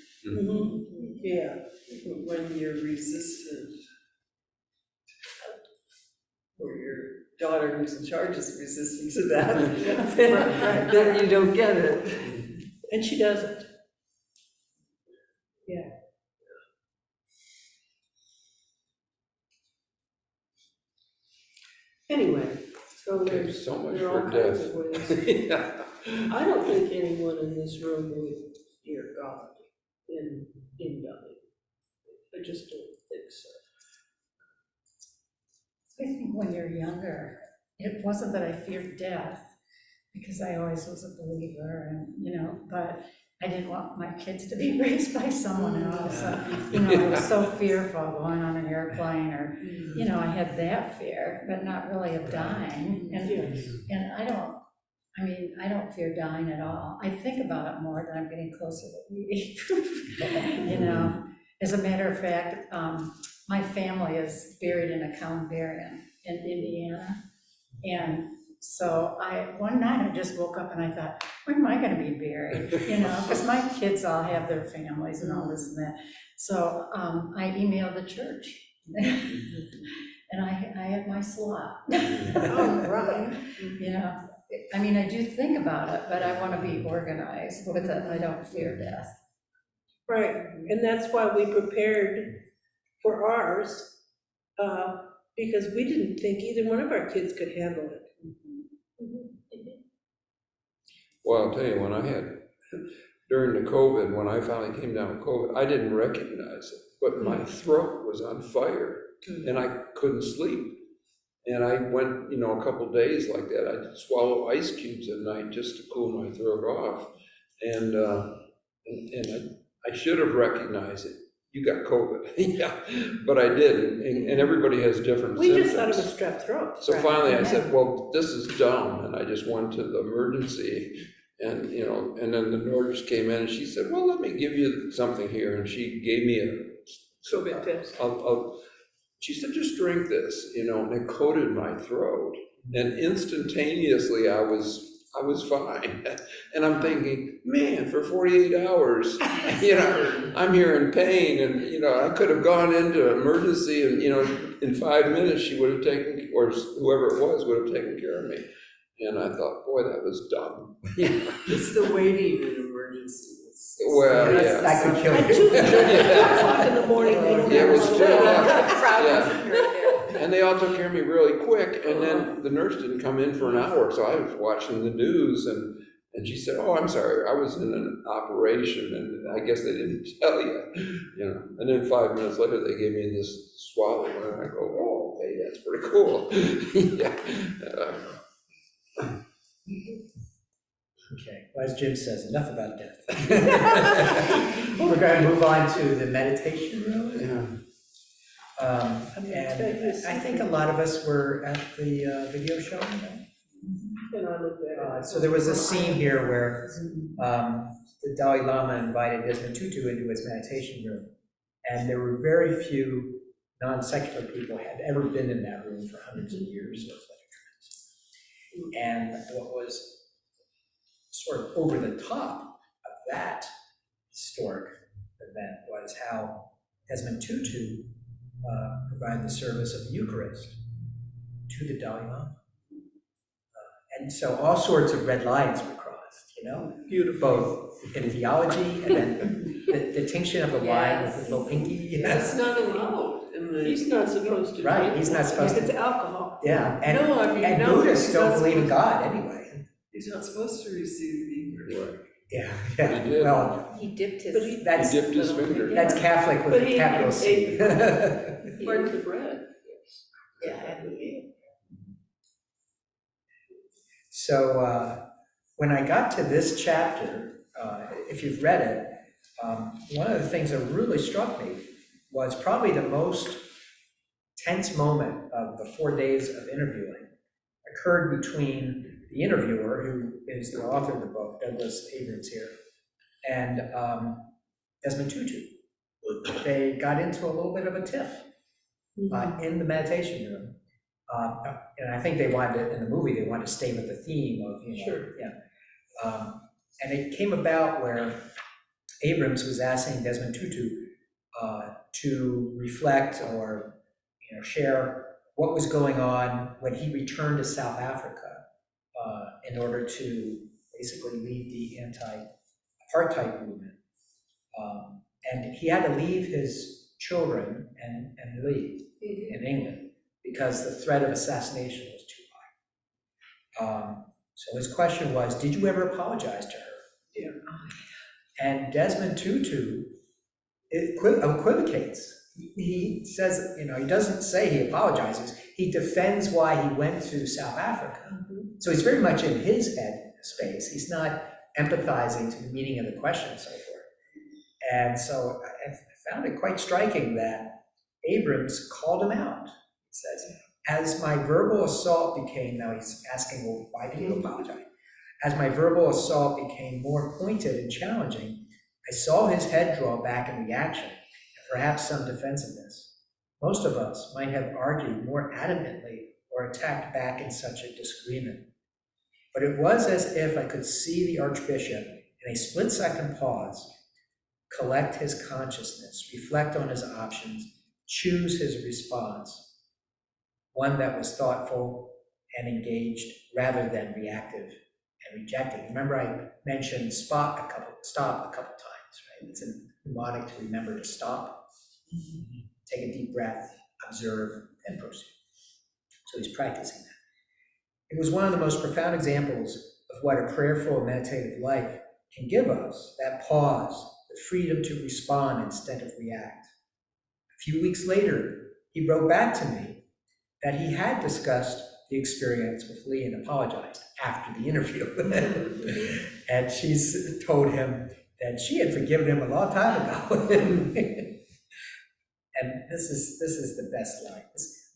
Yeah. When you're resistant, or your daughter who's in charge is resistant to that, then you don't get it. And she doesn't. Yeah. Anyway, so Okay, there's, so much there are all for kinds death. of ways. Yeah. I don't think anyone in this room would fear God. in Delhi. I just don't think so. I think when you're younger, it wasn't that I feared death, because I always was a believer and, but I didn't want my kids to be raised by someone else. I was so fearful going on an airplane or, I had that fear, but not really of dying. And I don't fear dying at all. I think about it more than I'm getting closer to 80. As a matter of fact, my family is buried in a columbarium in Indiana. And so one night I just woke up and I thought, where am I gonna be buried? Because my kids all have their families and all this and that. So I emailed the church. And I had my slot. Oh, right. I do think about it, but I wanna be organized with it. I don't fear death. Right, and that's why we prepared for ours, because we didn't think either one of our kids could handle it. Well, I'll tell you, during the COVID, when I finally came down with COVID, I didn't recognize it, but my throat was on fire and I couldn't sleep. And I went, a couple days like that. I'd swallow ice cubes at night just to cool my throat off. And I should have recognized it. You got COVID, yeah, but I didn't, and everybody has different We symptoms. just thought it was strep throat. So finally I said, well, this is dumb, and I just went to the emergency, and, and then the nurse came in and she said, well, let me give you something here, and she gave me COVID test. she said, just drink this, and it coated my throat, and instantaneously I was fine. And I'm thinking, man, for 48 hours, I'm here in pain, and, I could have gone into emergency and, in 5 minutes she would have taken, or whoever it was would have taken care of me. And I thought, boy, that was dumb. It's the waiting in emergency. Well, yeah. That could kill At you. 2:00 in the morning, they don't Yeah, it was have too one. hot. Crowd Yeah. wasn't very there. And they all took care of me really quick, and then the nurse didn't come in for an hour, so I was watching the news, and she said, oh, I'm sorry, I was in an operation, and I guess they didn't tell you, And then 5 minutes later, they gave me this swallow, and I go, oh, okay, that's pretty cool. Yeah. Okay, well, as Jim says, enough about death. We're going to move on to the meditation room. Yeah. And I think a lot of us were at the video show. And I looked at it. So there was a scene here where the Dalai Lama invited Desmond Tutu into his meditation room, and there were very few non-secular people had ever been in that room for hundreds of years. So it was like a trance. And what was sort of over the top of that historic event was how Desmond Tutu provided the service of the Eucharist to the Dalai Lama. And so all sorts of red lines were crossed, Beautiful. both in theology and then the distinction of the wine with the little pinky. That's not allowed in the. He's not supposed to. Right, drink he's not wine. supposed to. It's alcohol. Yeah, and, No, I mean, and no, Buddhists he's don't not believe in supposed- God anyway. He's not supposed to receive the Eucharist. Right. Yeah, He did. well, He dipped But his. He that's, dipped his finger. that's Catholic with But a he capital C. ate He Part ate- of the bread. Yeah. So when I got to this chapter, if you've read it, one of the things that really struck me was probably the most tense moment of the 4 days of interviewing occurred between the interviewer, who is the author of the book, Douglas Abrams here, and Desmond Tutu. They got into a little bit of a tiff in the meditation room. And I think they wanted to, in the movie, they wanted to stay with the theme of, Sure. yeah. And it came about where Abrams was asking Desmond Tutu to reflect or, share what was going on when he returned to South Africa in order to basically lead the anti-apartheid movement. And he had to leave his children and leave in England because the threat of assassination was too high. So his question was, did you ever apologize to her? Yeah. And Desmond Tutu equivocates. He says, you know, he doesn't say he apologizes, he defends why he went to South Africa. So he's very much in his head space, he's not empathizing to the meaning of the question and so forth. And so I found it quite striking that Abrams called him out. He says, as my verbal assault became, now he's asking, well, why did you apologize? As my verbal assault became more pointed and challenging, I saw his head draw back in reaction, and perhaps some defensiveness. Most of us might have argued more adamantly or attacked back in such a disagreement. But it was as if I could see the Archbishop, in a split-second pause, collect his consciousness, reflect on his options, choose his response, one that was thoughtful and engaged rather than reactive and rejecting. Remember, I mentioned stop a couple times, right? It's mnemonic to remember to stop, take a deep breath, observe, and proceed. So he's practicing that. It was one of the most profound examples of what a prayerful, meditative life can give us, that pause, the freedom to respond instead of react. A few weeks later, he wrote back to me that he had discussed the experience with Lee and apologized after the interview. And she's told him that she had forgiven him a long time ago. And this is the best line.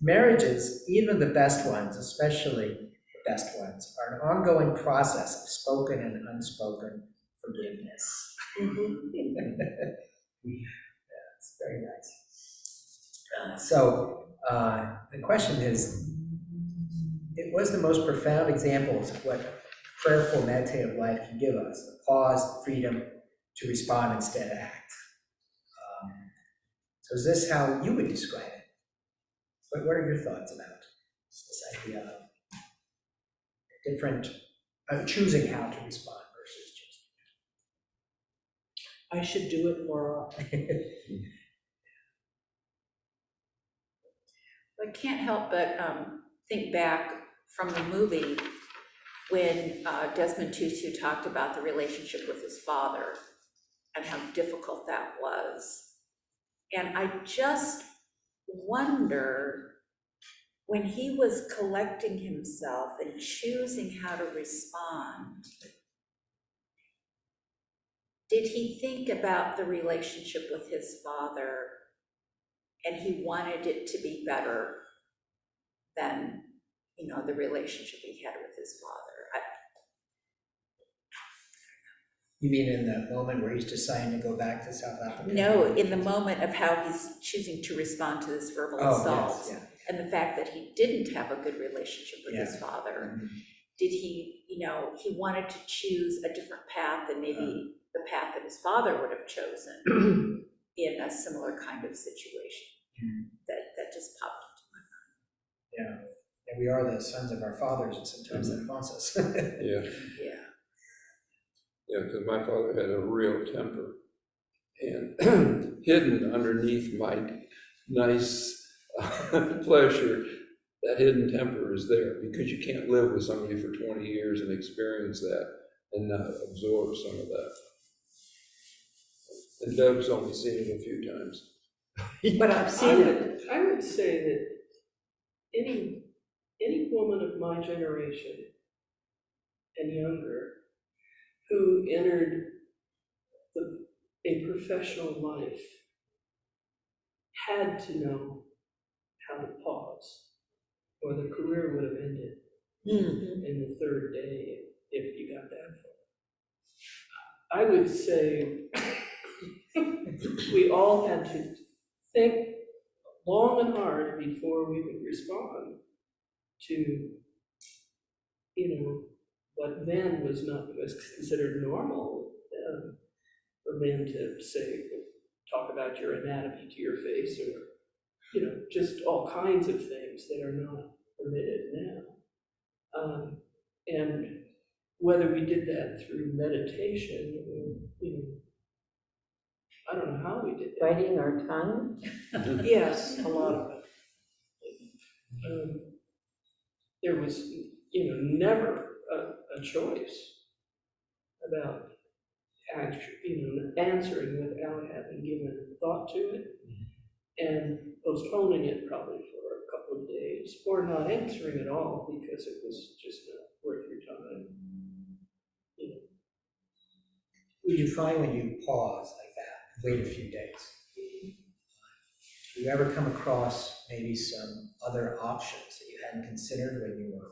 Marriages, even the best ones, especially the best ones, are an ongoing process of spoken and unspoken forgiveness. Yeah, it's very nice. So the question is, it was the most profound examples of what prayerful meditative life can give us, the pause, the freedom to respond instead of act. So is this how you would describe it? What are your thoughts about this idea of choosing how to respond versus choosing? I should do it more often. I can't help but think back from the movie when Desmond Tutu talked about the relationship with his father and how difficult that was. And I just wonder, when he was collecting himself and choosing how to respond, did he think about the relationship with his father and he wanted it to be better than, you know, the relationship he had with his father? You mean in the moment where he's deciding to go back to South Africa? No, in the moment of how he's choosing to respond to this verbal assault. Yes, yeah. And the fact that he didn't have a good relationship with his father. Mhm. Did he, you know, he wanted to choose a different path than maybe the path that his father would have chosen in a similar kind of situation. That just popped into my mind. Yeah, and we are the sons of our fathers, and sometimes that haunts us. Yeah. Yeah. Yeah, because my father had a real temper. And hidden underneath my nice pleasure, that hidden temper is there, because you can't live with somebody for 20 years and experience that and not absorb some of that. And Deb's only seen it a few times. But I've seen it. I would say that any woman of my generation and younger who entered a professional life had to know how to pause, or the career would have ended in the third day if you got that far. I would say we all had to think long and hard before we would respond to, you know, what then was considered normal for men to say, talk about your anatomy to your face, or, you know, just all kinds of things that are not permitted now. And whether we did that through meditation or, you know, I don't know how we did that. Biting our tongue? Yes, a lot of it. There was, you know, never a choice about answering without having given thought to it, and postponing it probably for a couple of days, or not answering at all because it was just not worth your time. What do you find when you pause like that, wait a few days? Do you ever come across maybe some other options that you hadn't considered when you were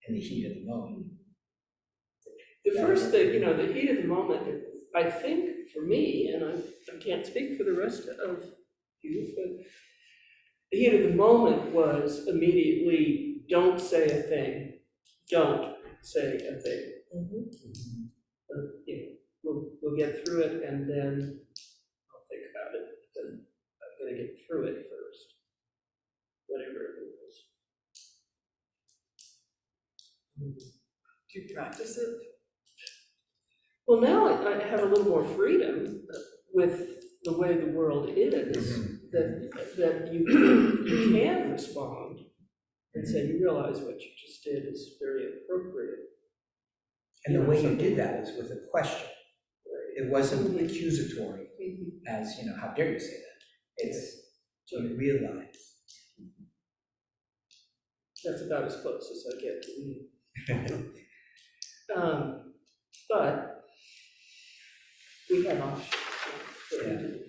in the heat of the moment? The first thing, the heat of the moment, I think for me, and I can't speak for the rest of you, but the heat of the moment was immediately, don't say a thing, don't say a thing. We'll get through it and then I'll think about it, then I'm gonna get through it first, whatever it was. Do you practice it? Well, now I have a little more freedom with the way the world is, that you can respond and say, you realize what you just did is very appropriate. And the way you did that was with a question. It wasn't accusatory, as, how dare you say that? It's, so you realize. That's about as close as I get to you. But we had options. So we did.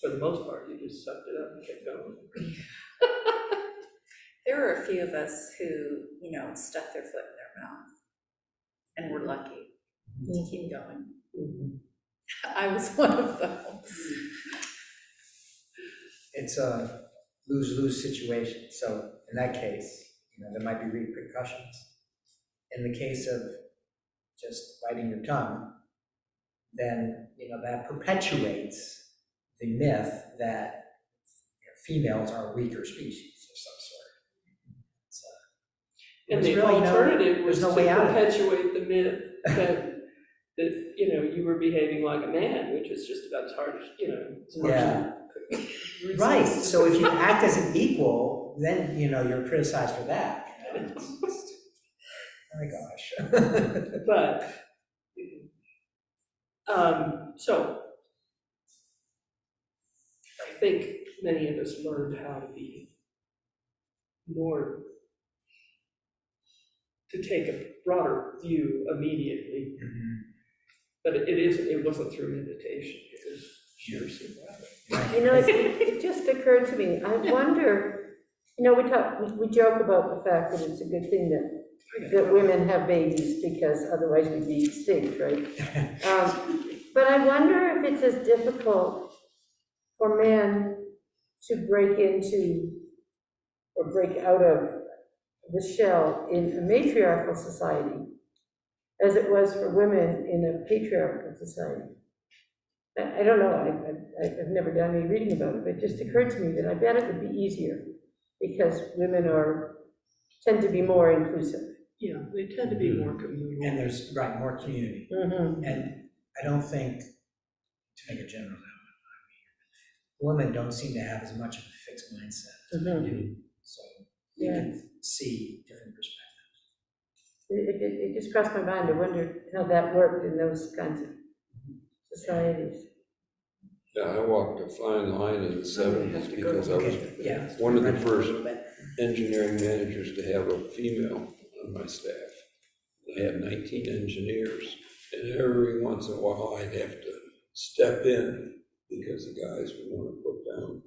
For the most part, you just sucked it up and kept going. There were a few of us who, stuck their foot in their mouth and were lucky to keep going. I was one of those. It's a lose-lose situation. So in that case, there might be repercussions. In the case of just biting your tongue, then, that perpetuates the myth that females are a weaker species of some sort. And There's the really alternative was there's no to way out of it. perpetuate the myth that you were behaving like a man, which is just about as hard as, as much Yeah. as- Right, so if you act as an equal, then, you're criticized for that. Oh my gosh. But, so, I think many of us learned how to be more, to take a broader view immediately, but it wasn't through meditation, it was sheer survival. It just occurred to me, I wonder, we joke about the fact that it's a good thing that women have babies because otherwise we'd be extinct, right? But I wonder if it's as difficult for men to break into or break out of the shell in a matriarchal society as it was for women in a patriarchal society. I don't know, I've never done any reading about it, but it just occurred to me that I bet it would be easier because women tend to be more inclusive. Yeah, they tend to be more communal. And there's, more community. And I don't think, to make a general women don't seem to have as much of a fixed mindset as men do. So you can see different perspectives. It just crossed my mind, I wonder how that worked in those kinds of societies. Yeah, I walked a fine line in the 70s because I was Yeah. one of the first engineering managers to have a female on my staff. I had 19 engineers, and every once in a while I'd have to step in because the guys would want to put down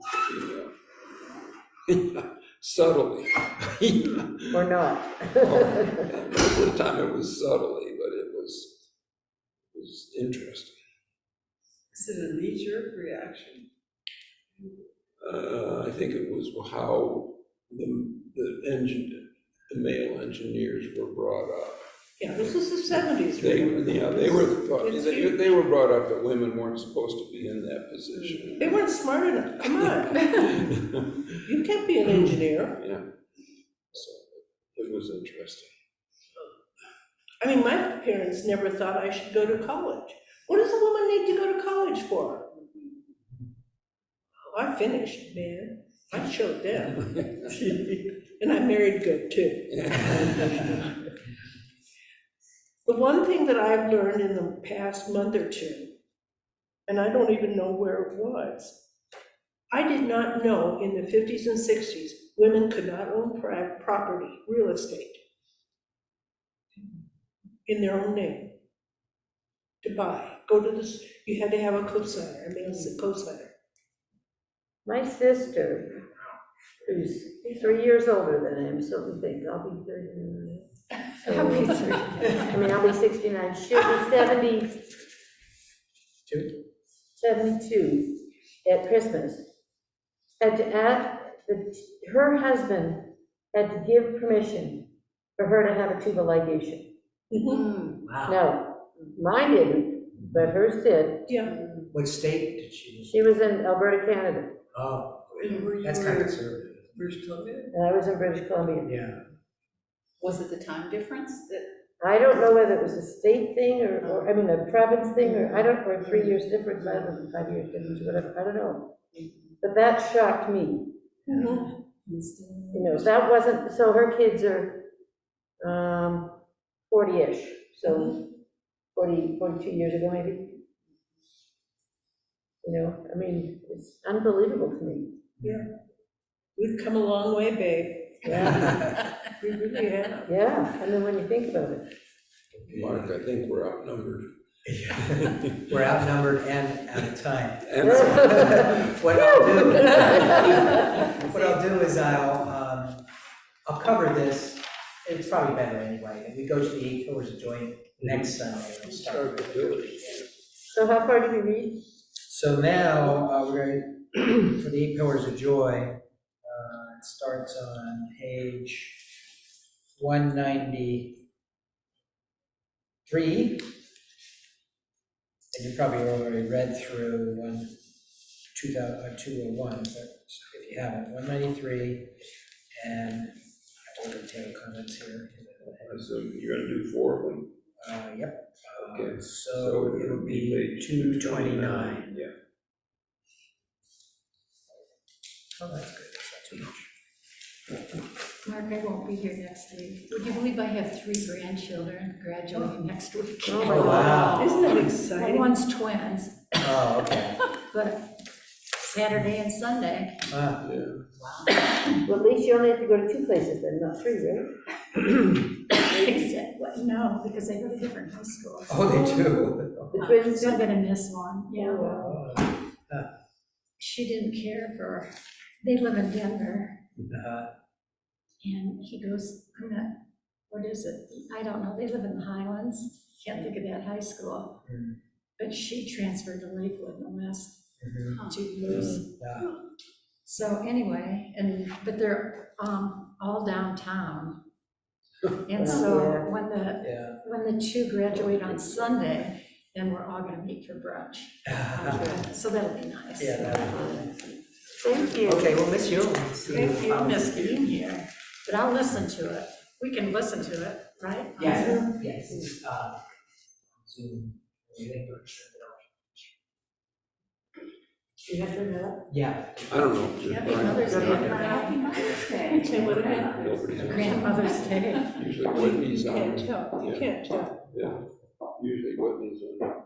the female. Subtly. Or not. Most of the time it was subtly, but it was interesting. Is it a knee-jerk reaction? I think it was how the male engineers were brought up. Yeah, this is the 70s. They were taught, It's they were brought up that women weren't supposed to be in that position. They weren't smart enough, come on. You can't be an engineer. Yeah, so it was interesting. I mean, my parents never thought I should go to college. What does a woman need to go to college for? Oh, I finished, man. I showed them. And I married good, too. The one thing that I've learned in the past month or two, and I don't even know where it was, I did not know in the 50s and 60s, women could not own property, real estate, in their own name. To buy, go to this, you had to have a cosigner, a male cosigner. My sister, who's 3 years older than I am, so we think I'll be 39. I'll be I mean, I'll be 69, she'll be 72 at Christmas. Had to ask, her husband had to give permission for her to have a tuba ligation. Wow. No, mine didn't, but hers did. Yeah, What state did she? She was in Alberta, Canada, Oh, And were you that's kind of in conservative. British Columbia? and I was in British Columbia. Yeah. Was it the time difference that, I don't know whether it was a state thing or, I mean, a province thing, or I don't, or 3 years difference, I don't know, 5 years difference, whatever, I don't know. But that shocked me, you know, that wasn't, so her kids are, 40-ish, so 42 years ago maybe. You know, I mean, it's unbelievable to me. we've come a long way, babe, Yeah, we really have. yeah, I mean, when you think about it. Mark, I think we're outnumbered. We're outnumbered and out of time. And What I'll do is I'll cover this, it's probably better anyway, and we go to the 8 Pillars of Joy next Sunday. We'll start with it. So how far did we read? So now, we're going, for the 8 Pillars of Joy, it starts on page 193. And you probably already read through 201, but if you haven't, 193, and I have to take comments here. I assume you're gonna do 4 of them. Yep. Okay. So it'll be 229. Yeah. Oh, that's good, that's not too much. Mark, I won't be here next week. Would you believe I have 3 grandchildren graduating next week? Oh, Oh, wow. Isn't that Well, exciting? one's twins, Oh, okay. but Saturday and Sunday. Ah, Yeah. Well, at least you only have to go to 2 places then, not 3, right? Except, well, no, because they go to different high schools. Oh, they do? The twins So I'm do? gonna miss one, yeah. Oh, She didn't care for, they live in Denver, uh, and he goes, what is it? I don't know, they live in the Highlands, can't think of that high school. Mm. But she transferred to Lakewood in the last mhm. 2 years. Yeah. So anyway, but they're all downtown. And so when the 2 graduate on Sunday, then we're all gonna meet for brunch. Yeah. So that'll be nice. That'd be nice. Thank you. Okay, we'll miss you. Thank you. I'll miss being here, but I'll listen to it. We can listen to it, right? Yes, yes, Zoom. You have to know? Yeah. I don't know. just Happy Brian. Mother's Day. Happy Mother's Day. Say what again? Nobody's on. Grandmother's Day. Usually Whitney's You on. can't tell, you Yeah. can't tell. Yeah, usually Whitney's on.